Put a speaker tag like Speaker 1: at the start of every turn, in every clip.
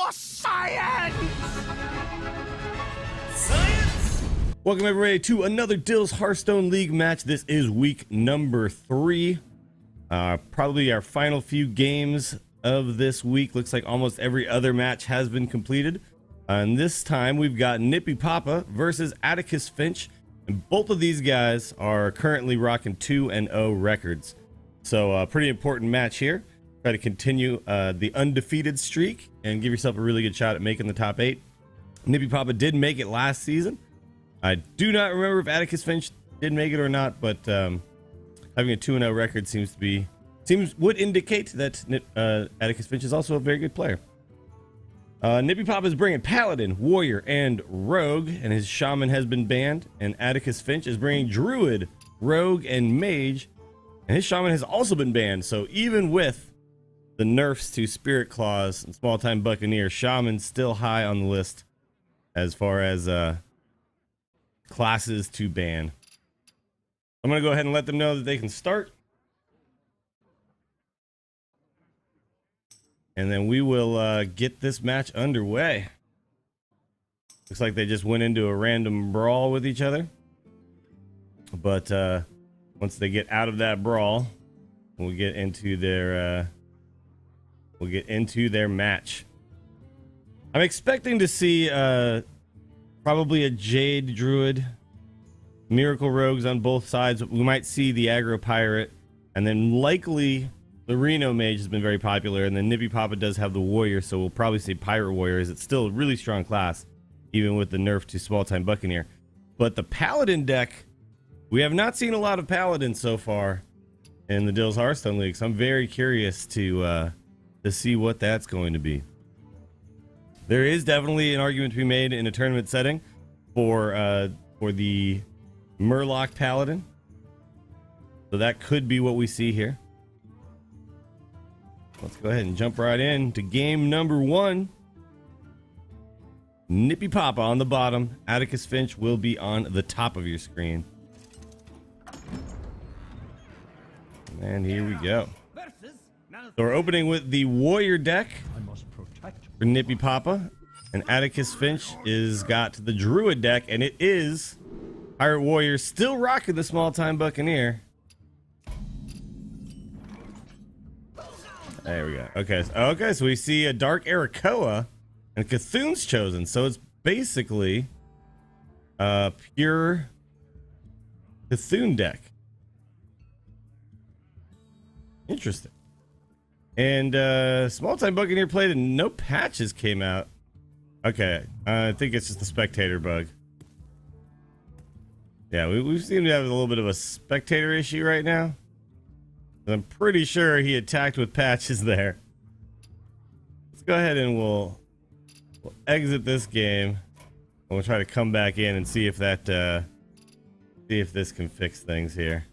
Speaker 1: for science!
Speaker 2: Welcome everybody to another Dills Hearthstone League match. This is week number 3. Probably our final few games of this week. Looks like almost every other match has been completed. And this time we've got nipipapa versus AtticusFinch. And both of these guys are currently rocking 2-0 records. So pretty important match here. Try to continue the undefeated streak and give yourself a really good shot at making the top 8. nipipapa did make it last season. I do not remember if AtticusFinch did make it or not, but having a 2-0 record would indicate that AtticusFinch is also a very good player. nipipapa is bringing Paladin, Warrior, and Rogue, and his Shaman has been banned. And AtticusFinch is bringing Druid, Rogue, and Mage, and his Shaman has also been banned. So even with the nerfs to Spirit Claws and Small Time Buccaneer, Shaman's still high on the list as far as classes to ban. I'm gonna go ahead and let them know that they can start, and then we will get this match underway. Looks like they just went into a random brawl with each other, but once they get out of that brawl, we'll get into their match. I'm expecting to see probably a Jade Druid, Miracle Rogues on both sides. We might see the Aggro Pirate, and then likely the Reno Mage has been very popular, and then nipipapa does have the Warrior, so we'll probably see Pirate Warriors. It's still a really strong class, even with the nerf to Small Time Buccaneer. But the Paladin deck, we have not seen a lot of Paladins so far in the Dills Hearthstone League, so I'm very curious to see what that's going to be. There is definitely an argument to be made in a tournament setting for the Murloc Paladin. So that could be what we see here. Let's go ahead and jump right in to game number 1. nipipapa on the bottom. AtticusFinch will be on the top of your screen. And here we go. So we're opening with the Warrior deck for nipipapa, and AtticusFinch is got the Druid deck, and it is Pirate Warrior still rocking the Small Time Buccaneer. There we go. Okay, so we see a Dark Arakoa and Cthulhu's Chosen, so it's basically a pure Cthulhu deck. Interesting. And Small Time Buccaneer played and no patches came out. Okay, I think it's just a spectator bug. Yeah, we seem to have a little bit of a spectator issue right now. I'm pretty sure he attacked with patches there. Let's go ahead and we'll exit this game, and we'll try to come back in and see if that see if this can fix things here.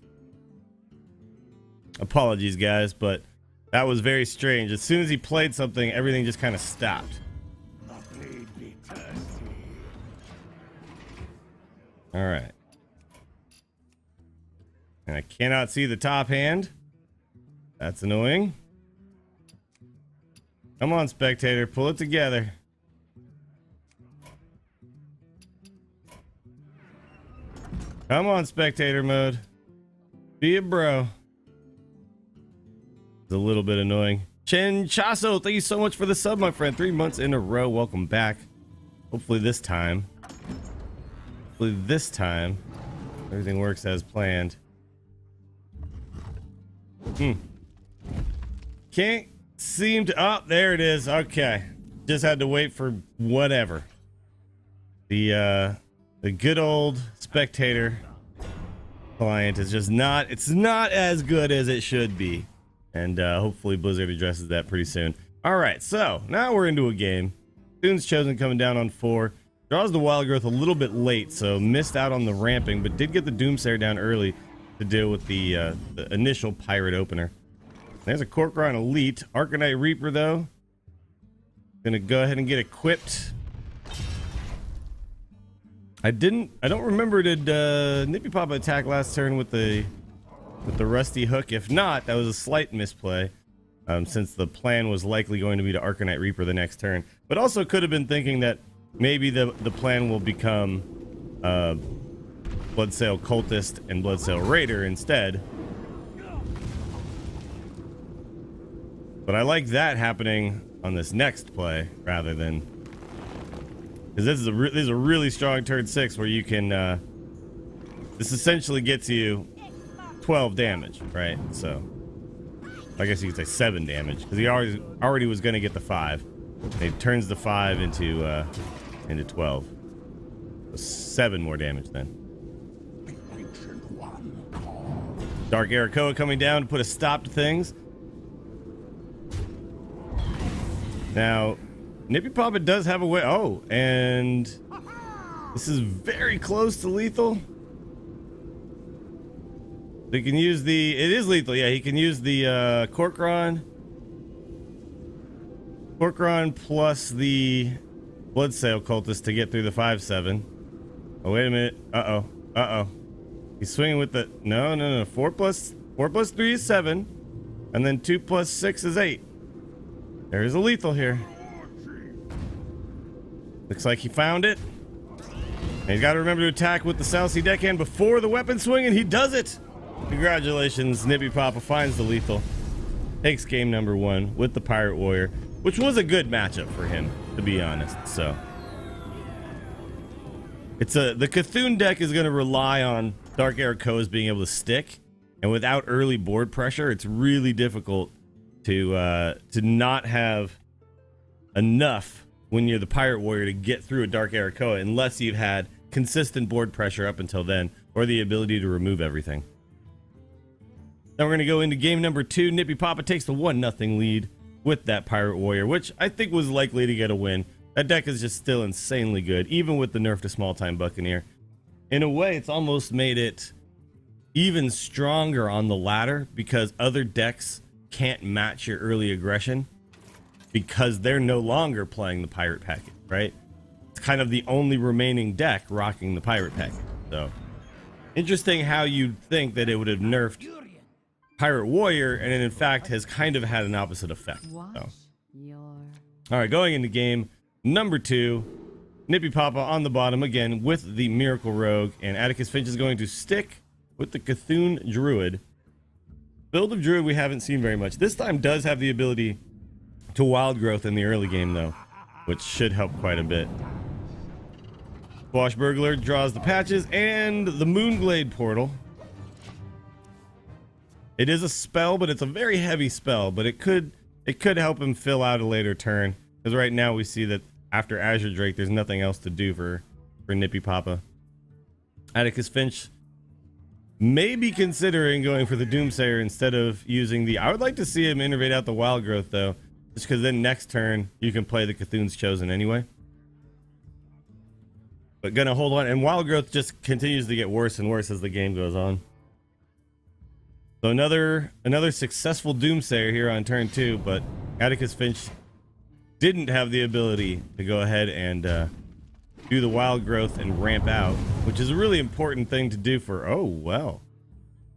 Speaker 2: Apologies, guys, but that was very strange. As soon as he played something, everything just kind of stopped. All right. And I cannot see the top hand. That's annoying. Come on, spectator, pull it together. Come on, spectator mode. Be a bro. It's a little bit annoying. Chen Chaso, thank you so much for the sub, my friend. 3 months in a row. Welcome back. Hopefully this time everything works as planned. Can't seem to... Oh, there it is. Okay, just had to wait for whatever. The good old spectator client is just not... It's not as good as it should be. And hopefully Blizzard addresses that pretty soon. All right, so now we're into a game. Cthulhu's Chosen coming down on 4. Draws the Wild Growth a little bit late, so missed out on the ramping, but did get the Doomsayer down early to deal with the initial Pirate opener. There's a Kor'kron Elite. Arcanite Reaper, though, gonna go ahead and get equipped. I don't remember, did nipipapa attack last turn with the Rusty Hook? If not, that was a slight misplay. since the plan was likely going to be to Arcanite Reaper the next turn. But also could have been thinking that maybe the plan will become Bloodsail Cultist and Bloodsail Raider instead. But I like that happening on this next play rather than, because this is a really strong turn 6 where you can this essentially gets you 12 damage, right? So I guess you could say 7 damage because he already was going to get the 5. And he turns the 5 into 12. So 7 more damage then. Dark Arakoa coming down to put a stop to things. Now, nipipapa does have a way. Oh, and this is very close to lethal. He can use the. It is lethal. Yeah, he can use the Corcoran plus the Bloodsail Cultist to get through the 5/7. Oh, wait a minute. Uh-oh. He's swinging with the. No. 4 plus 3 is 7. And then 2 plus 6 is 8. There's a lethal here. Looks like he found it. And he's got to remember to attack with the South Sea Deckhand before the weapon swing, and he does it! Congratulations, nipipapa finds the lethal. Takes game number 1 with the Pirate Warrior, which was a good matchup for him, to be honest. So it's the Cthulhu deck is going to rely on Dark Arakoas being able to stick, and without early board pressure, it's really difficult to not have enough when you're the Pirate Warrior to get through a Dark Arakoa unless you've had consistent board pressure up until then, or the ability to remove everything. Now we're going to go into game number 2. nipipapa takes the 1-0 lead with that Pirate Warrior, which I think was likely to get a win. That deck is just still insanely good, even with the nerf to Small Time Buccaneer. In a way, it's almost made it even stronger on the ladder because other decks can't match your early aggression because they're no longer playing the pirate packet, right? It's kind of the only remaining deck rocking the pirate packet. So interesting how you'd think that it would have nerfed Pirate Warrior, and it in fact has kind of had an opposite effect. So. All right, going into game number 2, nipipapa on the bottom again with the Miracle Rogue, and AtticusFinch is going to stick with the Cthulhu Druid. Build of Druid we haven't seen very much. This time does have the ability to Wild Growth in the early game though, which should help quite a bit. Swashbuckler draws the patches and the Moonglade Portal. It is a spell, but it's a very heavy spell, but it could help him fill out a later turn. Because right now we see that after Azure Drake, there's nothing else to do for nipipapa. AtticusFinch may be considering going for the Doomsayer instead of using the. I would like to see him innervate out the Wild Growth though, just because then next turn you can play the Cthulhu's Chosen anyway. But gonna hold on, and Wild Growth just continues to get worse and worse as the game goes on. So another successful Doomsayer here on turn 2, but AtticusFinch didn't have the ability to go ahead and do the Wild Growth and ramp out, which is a really important thing to do for. Oh well,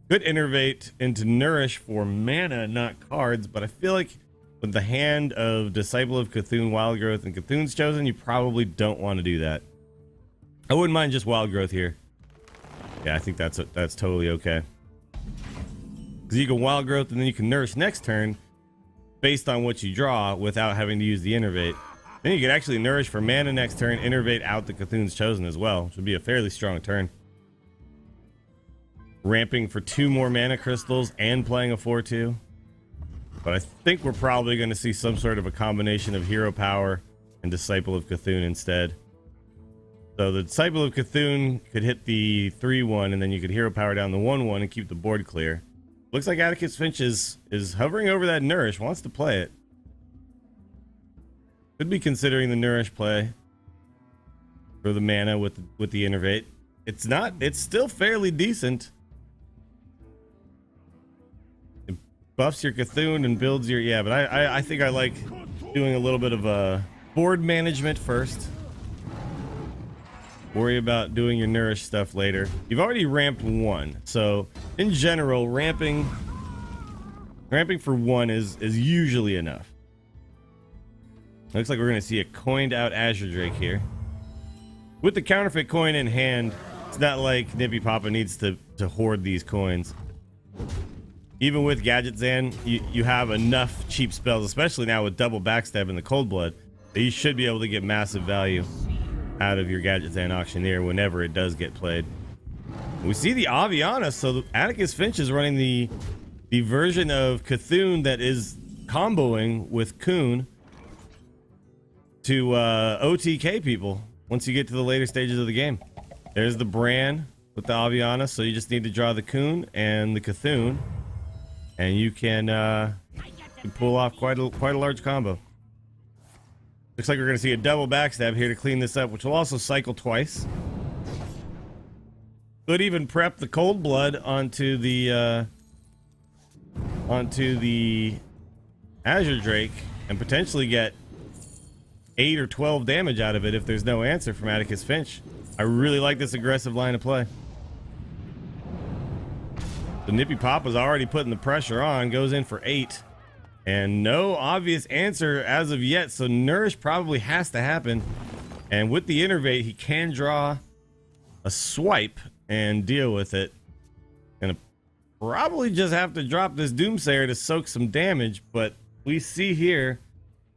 Speaker 2: could innervate into Nourish for mana, not cards, but I feel like with the hand of Disciple of Cthulhu, Wild Growth, and Cthulhu's Chosen, you probably don't want to do that. I wouldn't mind just Wild Growth here. Yeah, I think that's totally okay. Because you can Wild Growth and then you can Nourish next turn based on what you draw without having to use the Innervate. Then you can actually Nourish for mana next turn, Innervate out the Cthulhu's Chosen as well, which would be a fairly strong turn. Ramping for 2 more mana crystals and playing a 4/2. But I think we're probably going to see some sort of a combination of Hero Power and Disciple of Cthulhu instead. So the Disciple of Cthulhu could hit the 3/1 and then you could Hero Power down the 1/1 and keep the board clear. Looks like AtticusFinch is hovering over that Nourish, wants to play it. Could be considering the Nourish play for the mana with the Innervate. It's still fairly decent. It buffs your Cthulhu and builds your, yeah, but I think I like doing a little bit of board management first. Worry about doing your Nourish stuff later. You've already ramped 1, so in general, ramping Ramping for 1 is usually enough. Looks like we're going to see a coined out Azure Drake here. With the counterfeit coin in hand, it's not like nipipapa needs to hoard these coins. Even with Gadget Zan, you have enough cheap spells, especially now with double backstab in the Cold Blood, that you should be able to get massive value out of your Gadget Zan Auctioneer whenever it does get played. We see the Aviana, so AtticusFinch is running the version of Cthulhu that is comboing with Coon to OTK people once you get to the later stages of the game. There's the Bran with the Aviana, so you just need to draw the Coon and the Cthulhu, and you can pull off quite a large combo. Looks like we're going to see a double backstab here to clean this up, which will also cycle twice. Could even prep the Cold Blood onto the Azure Drake and potentially get 8 or 12 damage out of it if there's no answer from AtticusFinch. I really like this aggressive line of play. The nippipapa's already putting the pressure on, goes in for 8. And no obvious answer as of yet, so Nourish probably has to happen. And with the Innervate, he can draw a swipe and deal with it. Gonna probably just have to drop this Doomsayer to soak some damage, but we see here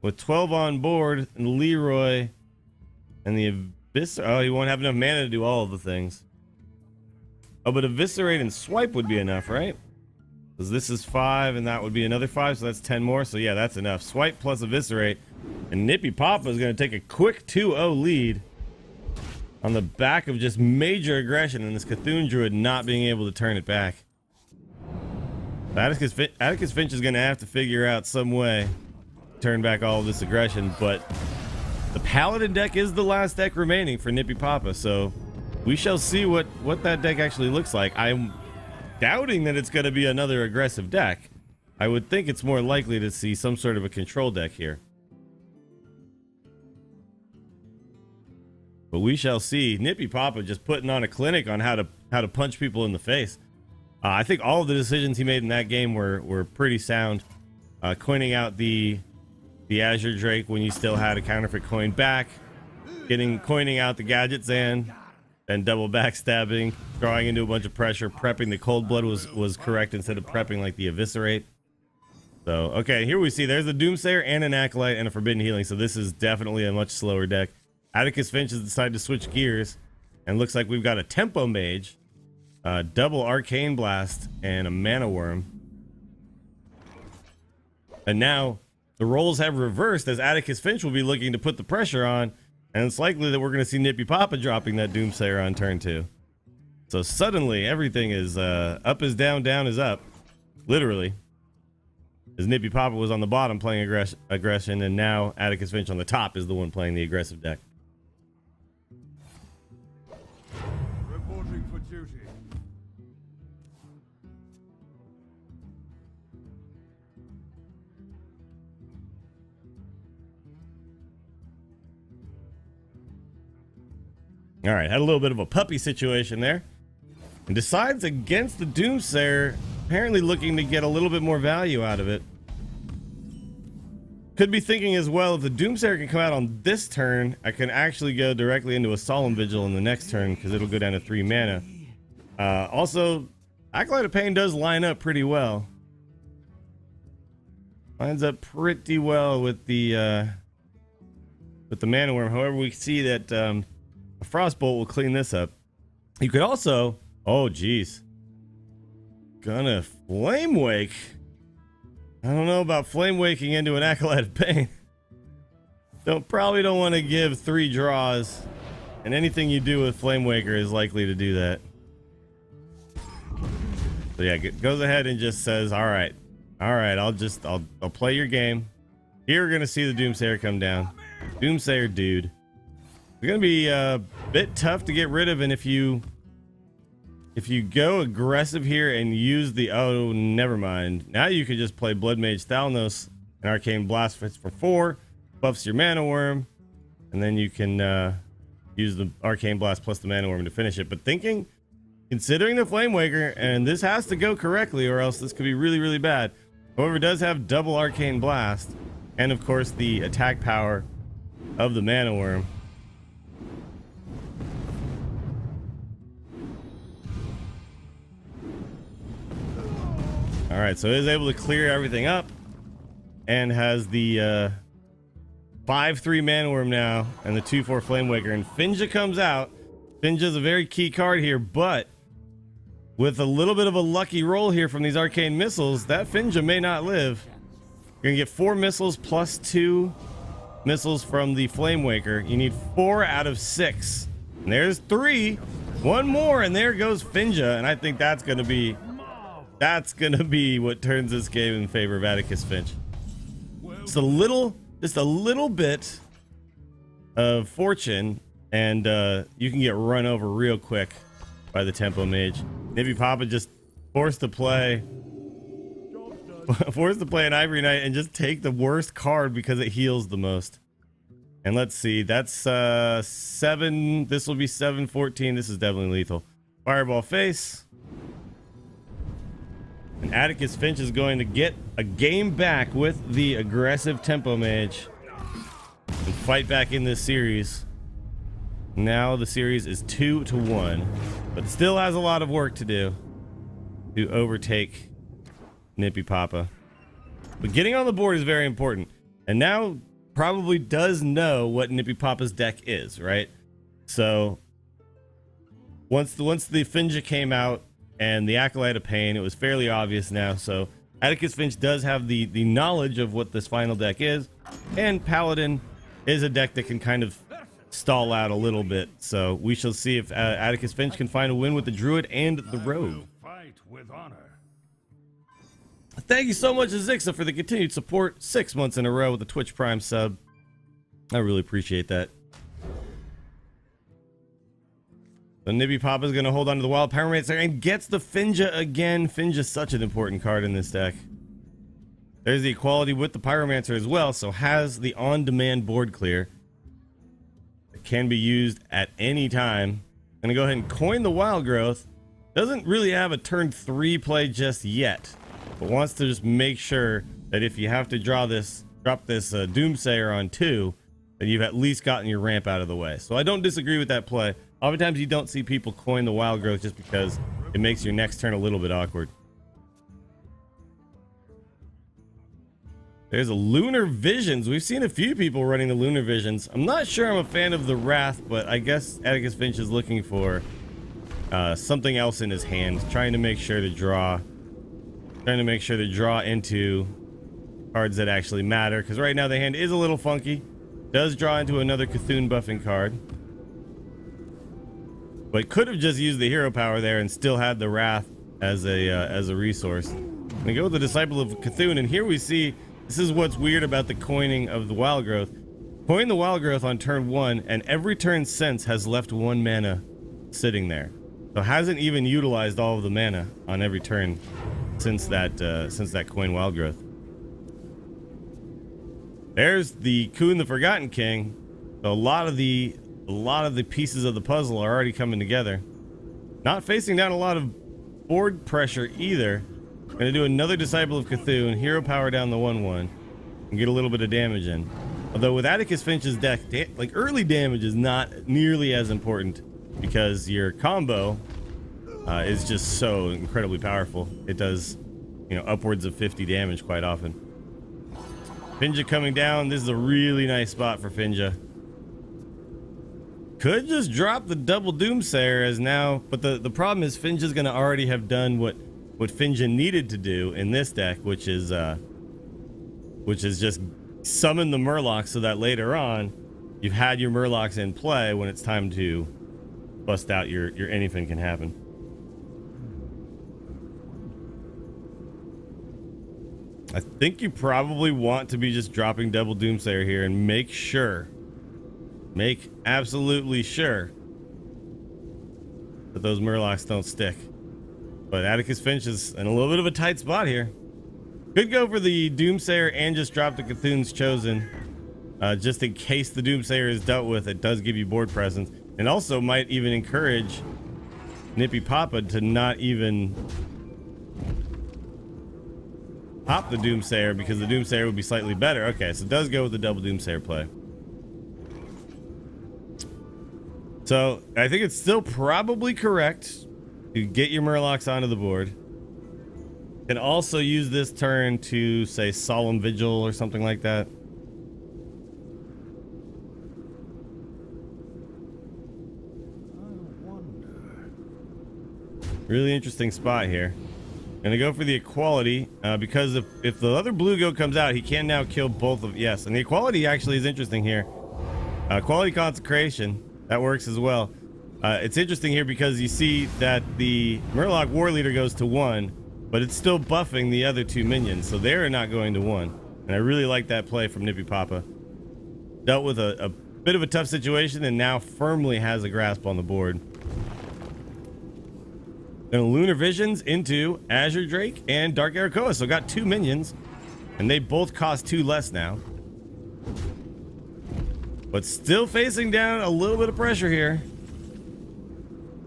Speaker 2: with 12 on board and Leroy and the Eviscerate. Oh, he won't have enough mana to do all of the things. Oh, but Eviscerate and Swipe would be enough, right? Because this is 5 and that would be another 5, so that's 10 more. So yeah, that's enough. Swipe plus Eviscerate. And nipipapa is going to take a quick 2-0 lead on the back of just major aggression and this Cthulhu Druid not being able to turn it back. AtticusFinch is going to have to figure out some way to turn back all of this aggression, but the Paladin deck is the last deck remaining for nipipapa, so we shall see what that deck actually looks like. I'm doubting that it's going to be another aggressive deck. I would think it's more likely to see some sort of a control deck here. But we shall see. nipipapa just putting on a clinic on how to punch people in the face. I think all of the decisions he made in that game were pretty sound. Coining out the Azure Drake when you still had a counterfeit coin back, coining out the Gadget Zan, and double backstabbing, drawing into a bunch of pressure, prepping the Cold Blood was correct instead of prepping like the Eviscerate. So okay, here we see there's a Doomsayer and an Acolyte and a Forbidden Healing, so this is definitely a much slower deck. AtticusFinch has decided to switch gears, and looks like we've got a Tempo Mage, double Arcane Blast, and a Mana Worm. And now the roles have reversed as AtticusFinch will be looking to put the pressure on, and it's likely that we're going to see nipipapa dropping that Doomsayer on turn 2. So suddenly everything is up is down, down is up, literally. As nipipapa was on the bottom playing aggression, and now AtticusFinch on the top is the one playing the aggressive deck.
Speaker 1: Reporting for duty.
Speaker 2: All right, had a little bit of a puppy situation there, and decides against the Doomsayer, apparently looking to get a little bit more value out of it. Could be thinking as well, if the Doomsayer can come out on this turn, I can actually go directly into a Solemn Vigil in the next turn because it'll go down to 3 mana. Also, Acolyte of Pain does line up pretty well. Lines up pretty well with the Mana Worm. However, we see that a Frostbolt will clean this up. You could also, oh geez, gonna Flame Wake. I don't know about Flame Waking into an Acolyte of Pain. Probably don't want to give 3 draws, and anything you do with Flame Waker is likely to do that. So yeah, goes ahead and just says, all right, I'll play your game. Here we're gonna see the Doomsayer come down. Doomsayer dude. It's gonna be a bit tough to get rid of, and if you go aggressive here and use the, oh, never mind. Now you could just play Blood Mage Thalnos and Arcane Blast for 4, buffs your Mana Worm, and then you can use the Arcane Blast plus the Mana Worm to finish it. But considering the Flame Waker, and this has to go correctly or else this could be really, really bad. However, it does have double Arcane Blast, and of course the attack power of the Mana Worm. All right, so it is able to clear everything up, and has the 5/3 Mana Worm now, and the 2/4 Flame Waker. And Finja comes out. Finja is a very key card here, but with a little bit of a lucky roll here from these arcane missiles, that Finja may not live. You're gonna get 4 missiles plus 2 missiles from the Flame Waker. You need 4 out of 6. And there's 3. 1 more, and there goes Finja. And I think that's gonna be what turns this game in favor of AtticusFinch. Just a little bit of fortune, and you can get run over real quick by the Tempo Mage. nipipapa just forced to play an Ivory Knight and just take the worst card because it heals the most. And let's see, that's 7. This will be 7/14. This is definitely lethal. Fireball face. And AtticusFinch is going to get a game back with the aggressive Tempo Mage and fight back in this series. Now the series is 2-1, but still has a lot of work to do to overtake nipipapa. But getting on the board is very important, and now probably does know what nipipapa's deck is, right? So once the Finja came out and the Acolyte of Pain, it was fairly obvious now. So AtticusFinch does have the knowledge of what this final deck is, and Paladin is a deck that can kind of stall out a little bit. So we shall see if AtticusFinch can find a win with the Druid and the Rogue.
Speaker 1: Fight with honor.
Speaker 2: Thank you so much, Azixa, for the continued support. 6 months in a row with a Twitch Prime sub. I really appreciate that. So nipipapa is going to hold on to the Wild Pyromancer and gets the Finja again. Finja's such an important card in this deck. There's the equality with the Pyromancer as well, so has the on-demand board clear. It can be used at any time. I'm going to go ahead and coin the Wild Growth. Doesn't really have a turn 3 play just yet, but wants to just make sure that if you have to drop this Doomsayer on 2, that you've at least gotten your ramp out of the way. So I don't disagree with that play. Oftentimes you don't see people coin the Wild Growth just because it makes your next turn a little bit awkward. There's a Lunar Visions. We've seen a few people running the Lunar Visions. I'm not sure I'm a fan of the Wrath, but I guess AtticusFinch is looking for something else in his hand, trying to make sure to draw into cards that actually matter, because right now the hand is a little funky. Does draw into another Cthulhu buffing card, but could have just used the hero power there and still had the Wrath as a resource. We go with the Disciple of Cthulhu, and here we see, this is what's weird about the coining of the Wild Growth. Coin the Wild Growth on turn 1, and every turn since has left 1 mana sitting there. So hasn't even utilized all of the mana on every turn since that coin Wild Growth. There's the Kuhn the Forgotten King. So a lot of the pieces of the puzzle are already coming together. Not facing down a lot of board pressure either. Gonna do another Disciple of Cthulhu, hero power down the 1/1, and get a little bit of damage in. Although with AtticusFinch's deck, like early damage is not nearly as important because your combo is just so incredibly powerful. It does, upwards of 50 damage quite often. Finja coming down. This is a really nice spot for Finja. Could just drop the double Doomsayer as now, but the problem is Finja's gonna already have done what Finja needed to do in this deck, which is just summon the Murlocs so that later on you've had your Murlocs in play when it's time to bust out your anything can happen. I think you probably want to be just dropping double Doomsayer here and make absolutely sure that those Murlocs don't stick. But AtticusFinch is in a little bit of a tight spot here. Could go for the Doomsayer and just drop the Cthulhu's Chosen. Just in case the Doomsayer is dealt with, it does give you board presence. And also might even encourage nipipapa to not even pop the Doomsayer because the Doomsayer would be slightly better. Okay, so it does go with the double Doomsayer play. So I think it's still probably correct to get your Murlocs onto the board. Can also use this turn to say Solemn Vigil or something like that. Really interesting spot here. Gonna go for the equality because if the other blue go comes out, he can now kill both of. Yes, and the equality actually is interesting here. Quality consecration, that works as well. It's interesting here because you see that the Murloc War Leader goes to 1, but it's still buffing the other 2 minions, so they're not going to 1. And I really like that play from nipipapa. Dealt with a bit of a tough situation and now firmly has a grasp on the board. Gonna Lunar Visions into Azure Drake and Dark Arakoa. So got 2 minions, and they both cost 2 less now. But still facing down a little bit of pressure here.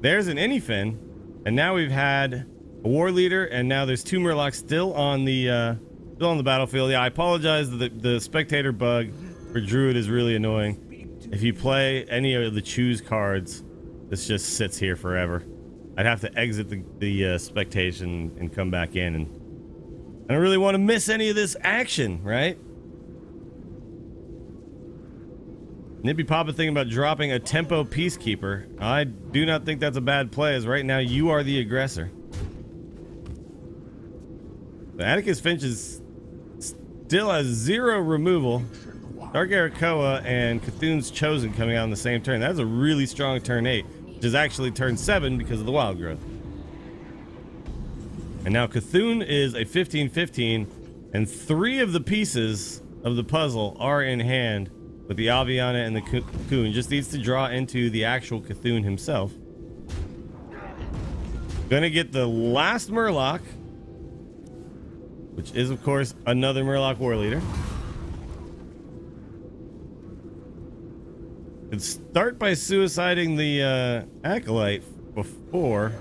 Speaker 2: There's an Anyfin, and now we've had a War Leader, and now there's 2 Murlocs still on the battlefield. Yeah, I apologize. The spectator bug for Druid is really annoying. If you play any of the choose cards, this just sits here forever. I'd have to exit the spectation and come back in, and I don't really want to miss any of this action, right? nipipapa thinking about dropping a tempo Peacekeeper. I do not think that's a bad play, as right now you are the aggressor. The AtticusFinch is still has 0 removal. Dark Arakoa and Cthulhu's Chosen coming out on the same turn. That's a really strong turn 8. Which is actually turn 7 because of the wild growth. And now Cthulhu is a 15/15, and 3 of the pieces of the puzzle are in hand with the Aviana and the Cocoon. Just needs to draw into the actual Cthulhu himself. Gonna get the last Murloc, which is of course another Murloc War Leader. Could start by suiciding the Acolyte before.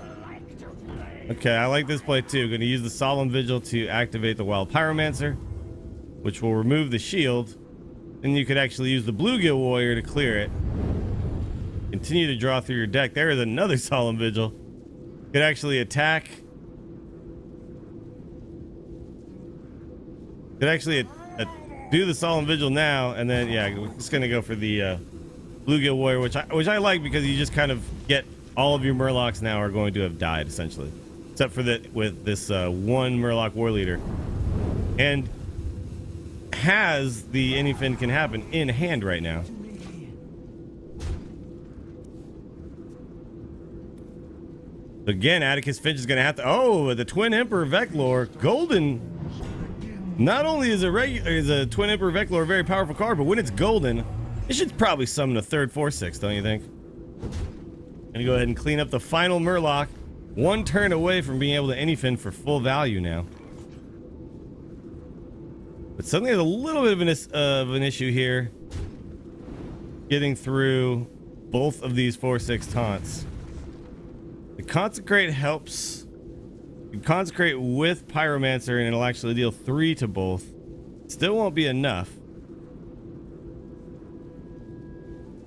Speaker 2: Okay, I like this play too. Going to use the Solemn Vigil to activate the Wild Pyromancer, which will remove the shield. Then you could actually use the Bluegill Warrior to clear it. Continue to draw through your deck. There is another Solemn Vigil. Could actually attack. Could actually do the Solemn Vigil now, and then yeah, we're just going to go for the Bluegill Warrior, which I like because you just kind of get all of your Murlocs now are going to have died essentially, except for that with this 1 Murloc War Leader, and has the Anyfin can happen in hand right now. Again, AtticusFinch is going to have to. Oh, the Twin Emperor Veclor golden. Not only is a Twin Emperor Veclor a very powerful card, but when it's golden, it should probably summon a 3rd 4/6, don't you think? Gonna go ahead and clean up the final Murloc. 1 turn away from being able to Anyfin for full value now. But suddenly there's a little bit of an issue here. Getting through both of these 4/6 taunts. The Consecrate helps. You Consecrate with Pyromancer and it'll actually deal 3 to both. Still won't be enough.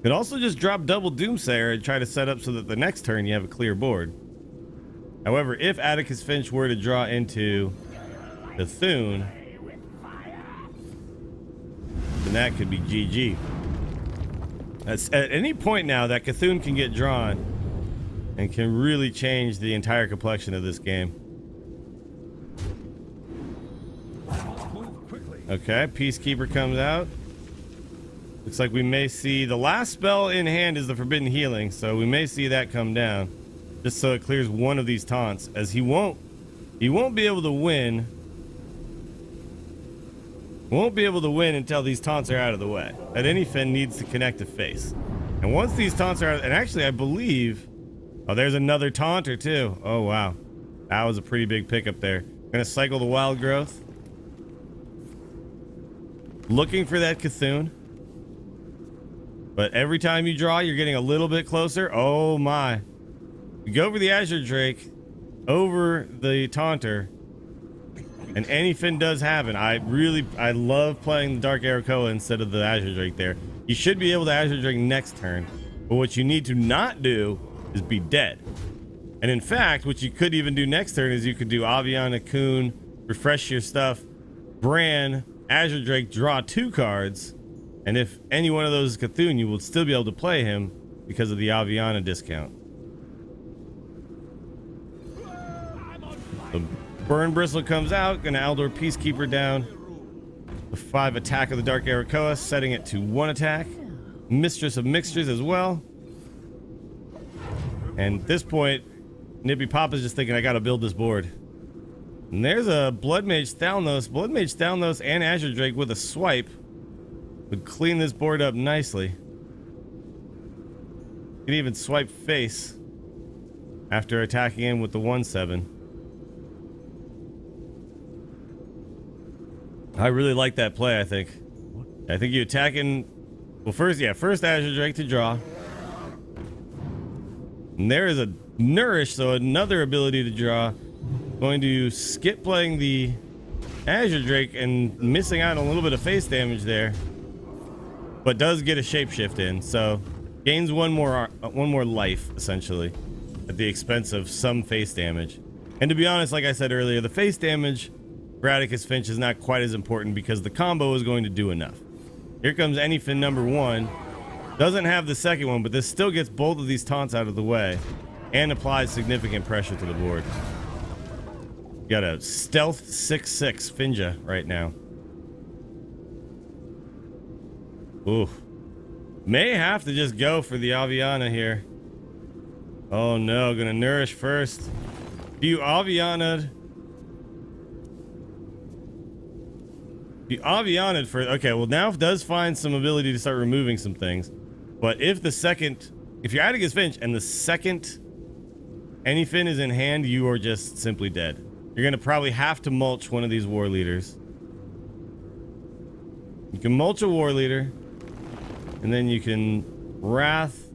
Speaker 2: Could also just drop double Doomsayer and try to set up so that the next turn you have a clear board. However, if AtticusFinch were to draw into Cthulhu, then that could be GG. At any point now, that Cthulhu can get drawn and can really change the entire complexion of this game. Okay, Peacekeeper comes out. Looks like we may see the last spell in hand is the Forbidden Healing, so we may see that come down, just so it clears one of these taunts, as he won't be able to win. Won't be able to win until these taunts are out of the way. That Anyfin needs to connect to face, and once these taunts are out, and actually I believe, oh, there's another taunter too. Oh wow, that was a pretty big pickup there. Gonna cycle the Wild Growth, looking for that Cthulhu. But every time you draw, you're getting a little bit closer. Oh my. You go for the Azure Drake over the Taunter. And anything does happen. I love playing the Dark Arakoa instead of the Azure Drake there. You should be able to Azure Drake next turn. But what you need to not do is be dead. And in fact, what you could even do next turn is you could do Aviana, Coon, refresh your stuff, Bran, Azure Drake, draw 2 cards. And if any one of those is Cthulhu, you will still be able to play him because of the Aviana discount. The Burn Bristle comes out, gonna Aldor Peacekeeper down. The 5 attack of the Dark Arakoa, setting it to 1 attack. Mistress of Mixtures as well. And at this point, Nipipapa's just thinking, I gotta build this board. And there's a Blood Mage Thalnos. Blood Mage Thalnos and Azure Drake with a swipe would clean this board up nicely. You can even swipe face after attacking him with the 1/7. I really like that play, I think. I think you attacking... Well, first Azure Drake to draw. And there is a Nourish, so another ability to draw. Going to skip playing the Azure Drake and missing out on a little bit of face damage there. But does get a shapeshift in, so gains one more life, essentially, at the expense of some face damage. And to be honest, like I said earlier, the face damage for AtticusFinch is not quite as important because the combo is going to do enough. Here comes Anyfin number 1. Doesn't have the second one, but this still gets both of these taunts out of the way and applies significant pressure to the board. You got a stealth 6/6 Finja right now. Ooh. May have to just go for the Aviana here. Oh no, gonna Nourish first. You Aviana'd for... Okay, well now it does find some ability to start removing some things. But if you're AtticusFinch and the second Anyfin is in hand, you are just simply dead. You're gonna probably have to mulch one of these war leaders. You can mulch a war leader, and then you can Wrath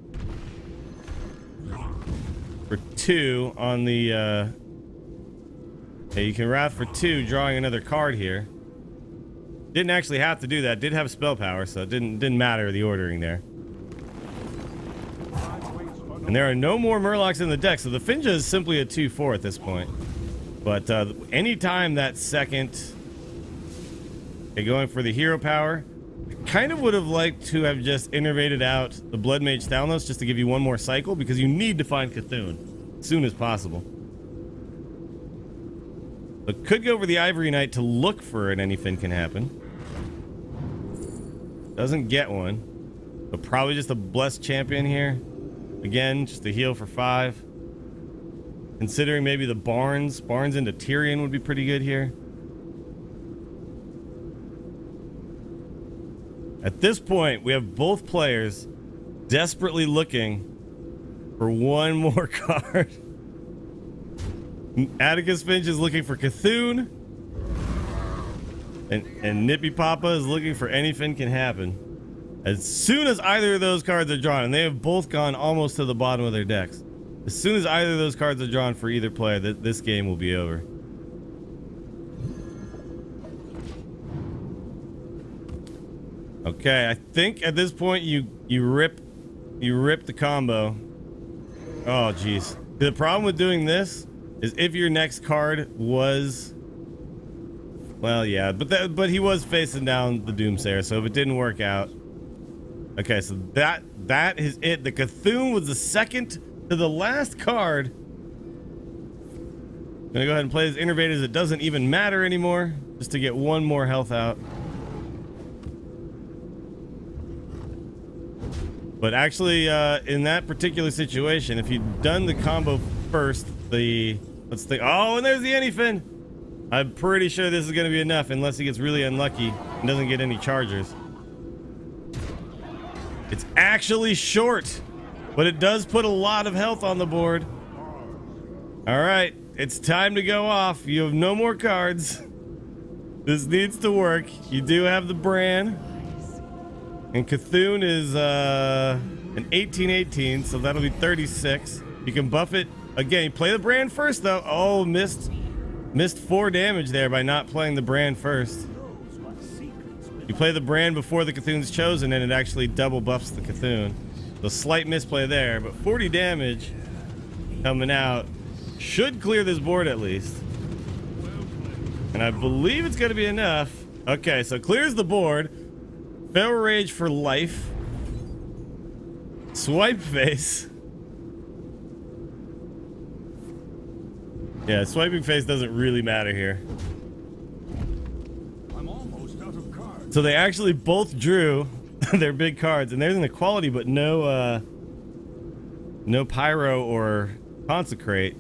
Speaker 2: for 2 on the yeah, you can Wrath for 2, drawing another card here. Didn't actually have to do that. Did have spell power, so it didn't matter the ordering there. And there are no more Murlocs in the deck, so the Finja is simply a 2/4 at this point. But anytime that second... Okay, going for the hero power. I kind of would have liked to have just innervated out the Blood Mage Thalnos just to give you one more cycle, because you need to find Cthulhu as soon as possible. But could go for the Ivory Knight to look for an Anything can happen. Doesn't get one. But probably just a Blessed Champion here. Again, just a heal for 5. Considering maybe the Barnes into Tyrion would be pretty good here. At this point, we have both players desperately looking for one more card. AtticusFinch is looking for Cthulhu, and Nipipapa is looking for Anything can happen. As soon as either of those cards are drawn, and they have both gone almost to the bottom of their decks. As soon as either of those cards are drawn for either player, this game will be over. Okay, I think at this point you rip the combo. Oh jeez. The problem with doing this is if your next card was, well, yeah, but he was facing down the Doomsayer, so if it didn't work out. Okay, so that is it. The Cthulhu was the second to the last card. I'm gonna go ahead and play this Innervators. It doesn't even matter anymore, just to get one more health out. But actually, in that particular situation, if you'd done the combo first, let's think. Oh, and there's the Anyfin. I'm pretty sure this is gonna be enough, unless he gets really unlucky and doesn't get any chargers. It's actually short, but it does put a lot of health on the board. All right, it's time to go off. You have no more cards. This needs to work. You do have the Bran. And Cthulhu is an 18/18, so that'll be 36. You can buff it again. You play the Bran first, though. Oh, missed. Missed 4 damage there by not playing the brand first. You play the brand before the Cthulhu's chosen, and it actually double buffs the Cthulhu. So slight misplay there, but 40 damage coming out should clear this board at least. And I believe it's going to be enough. Okay, so clears the board. Feral Rage for life. Swipe face. Yeah, swiping face doesn't really matter here.
Speaker 1: I'm almost out of cards.
Speaker 2: So they actually both drew their big cards, and there's an equality, but no pyro or consecrate.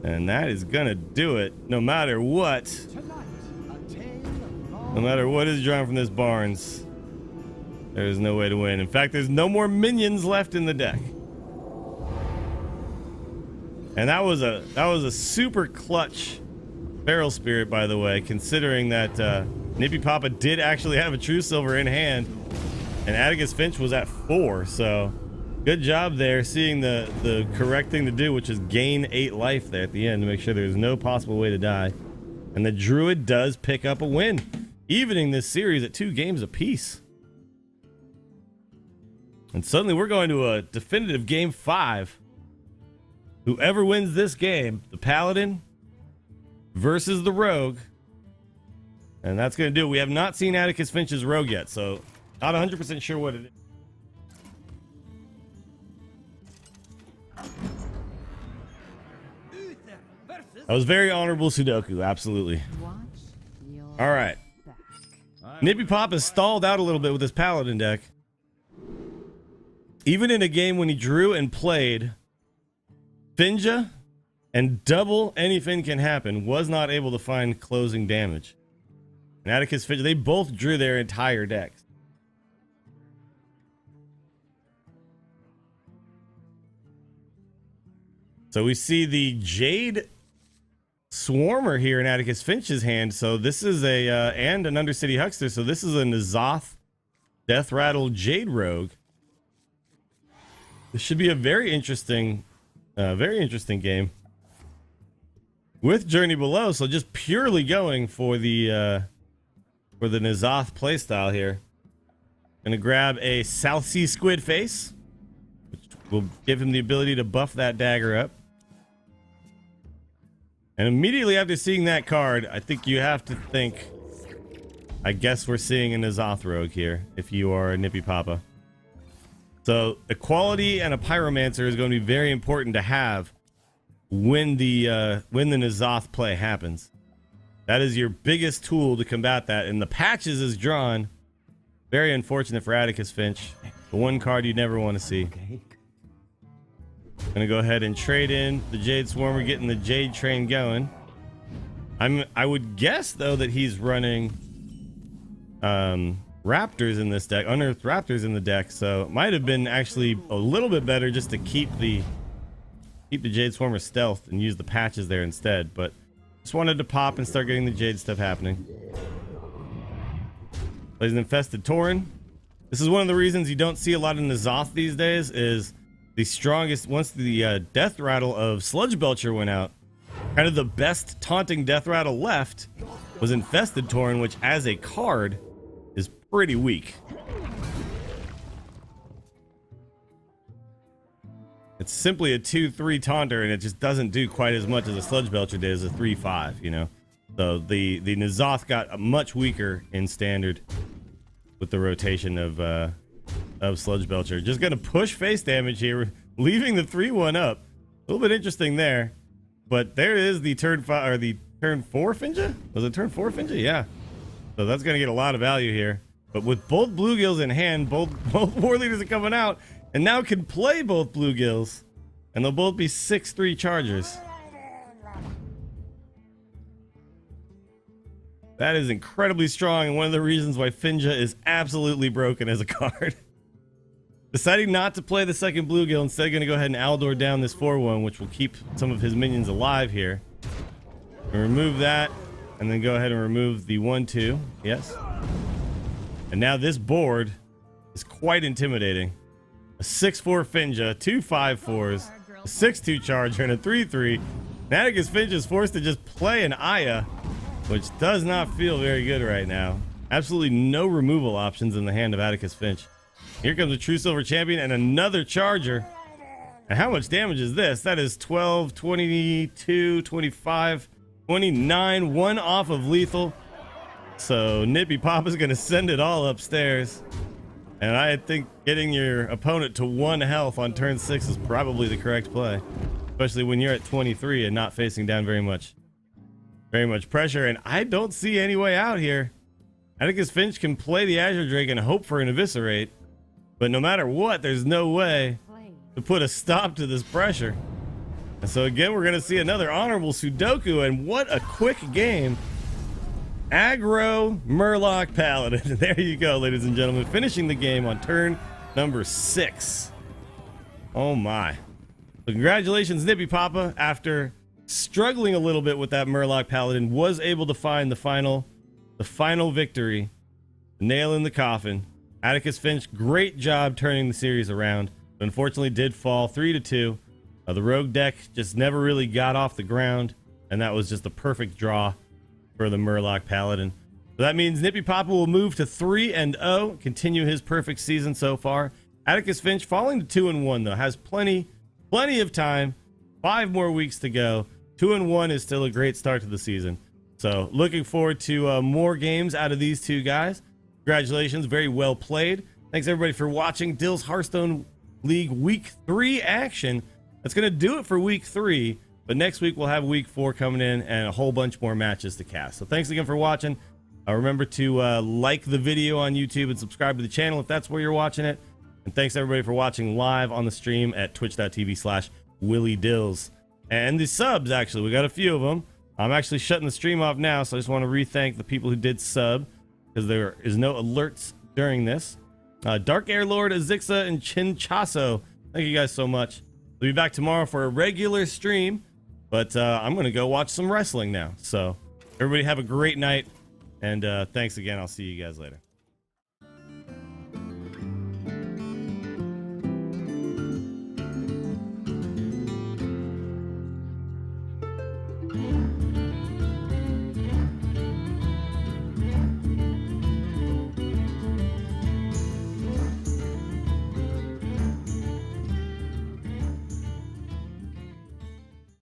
Speaker 2: And that is gonna do it, no matter what. No matter what is drawn from this Barnes, there is no way to win. In fact, there's no more minions left in the deck. And that was a super clutch Feral Spirit, by the way, considering that nipipapa did actually have a True Silver in hand, and AtticusFinch was at 4. So good job there, seeing the correct thing to do, which is gain 8 life there at the end to make sure there's no possible way to die. And the Druid does pick up a win, evening this series at 2 games apiece. And suddenly we're going to a definitive game 5. Whoever wins this game, the Paladin versus the Rogue. And that's going to do it. We have not seen AtticusFinch's Rogue yet, so not 100% sure what it is. That was very honorable Sudoku, absolutely. All right. nipipapa has stalled out a little bit with his Paladin deck. Even in a game when he drew and played Finja and double anything can happen, was not able to find closing damage. And AtticusFinch, they both drew their entire decks. So we see the Jade Swarmer here in AtticusFinch's hand. So this is a and an Undercity Huckster. So this is a N'Zoth Death Rattle Jade Rogue. This should be a very interesting game with Journey Below. So just purely going for the N'Zoth playstyle here. Gonna grab a South Sea Squid Face, which will give him the ability to buff that dagger up. And immediately after seeing that card, I think you have to think, I guess we're seeing a N'Zoth Rogue here if you are a nipipapa. So equality and a Pyromancer is going to be very important to have when the N'Zoth play happens. That is your biggest tool to combat that. And the Patches is drawn. Very unfortunate for AtticusFinch. The one card you never want to see. Gonna go ahead and trade in the Jade Swarmer, getting the Jade Train going. I would guess though that he's running Raptors in this deck, Unearthed Raptors in the deck, so it might have been actually a little bit better just to keep the Jade Swarmer stealthed and use the Patches there instead. But just wanted to pop and start getting the Jade stuff happening. Plays an Infested Tauren. This is one of the reasons you don't see a lot of N'Zoth these days. Is the strongest, once the Death Rattle of Sludge Belcher went out, kind of the best taunting Death Rattle left was Infested Tauren, which as a card is pretty weak. It's simply a 2/3 taunter, and it just doesn't do quite as much as a Sludge Belcher did as a 3/5, you know. So the N'Zoth got much weaker in standard with the rotation of Sludge Belcher. Just gonna push face damage here, leaving the 3/1 up. A little bit interesting there, but there is the turn 5 or the turn 4 Finja. Was it turn 4 Finja? Yeah. So that's gonna get a lot of value here. But with both bluegills in hand, both war leaders are coming out, and now can play both bluegills, and they'll both be 6/3 chargers. That is incredibly strong, and one of the reasons why Finja is absolutely broken as a card. Deciding not to play the second bluegill, instead going to go ahead and Aldor down this 4/1, which will keep some of his minions alive here. And remove that, and then go ahead and remove the 1/2. Yes. And now this board is quite intimidating. A 6/4 Finja, 2 5/4s, a 6/2 charger, and a 3/3. AtticusFinch is forced to just play an Aya, which does not feel very good right now. Absolutely no removal options in the hand of AtticusFinch. Here comes a True Silver Champion and another Charger. And how much damage is this? That is 12, 22, 25, 29, one off of lethal. So nipipapa is going to send it all upstairs. And I think getting your opponent to 1 health on turn 6 is probably the correct play. Especially when you're at 23 and not facing down very much pressure. And I don't see any way out here. AtticusFinch can play the Azure Drake and hope for an Eviscerate. But no matter what, there's no way to put a stop to this pressure. And so again, we're going to see another honorable Sudoku. And what a quick game. Aggro Murloc Paladin. There you go, ladies and gentlemen. Finishing the game on turn number 6. Oh my. So congratulations, nipipapa. After struggling a little bit with that Murloc Paladin, was able to find the final victory. The nail in the coffin. AtticusFinch, great job turning the series around. But unfortunately did fall 3-2. The rogue deck just never really got off the ground. And that was just the perfect draw for the Murloc Paladin. So that means nipipapa will move to 3-0, continue his perfect season so far. AtticusFinch falling to 2-1 though, has plenty of time. 5 more weeks to go. 2-1 is still a great start to the season. So looking forward to more games out of these two guys. Congratulations, very well played. Thanks everybody for watching Dills Hearthstone League Week 3 action. That's going to do it for Week 3. But next week we'll have Week 4 coming in and a whole bunch more matches to cast. So thanks again for watching. Remember to like the video on YouTube and subscribe to the channel if that's where you're watching it. And thanks everybody for watching live on the stream at twitch.tv/WillyDills. And the subs, actually, we got a few of them. I'm actually shutting the stream off now, so I just want to re-thank the people who did sub, because there is no alerts during this. Dark Air Lord, Azixa, and Chinchaso, thank you guys so much. We'll be back tomorrow for a regular stream. But I'm going to go watch some wrestling now. So everybody have a great night. And thanks again. I'll see you guys later.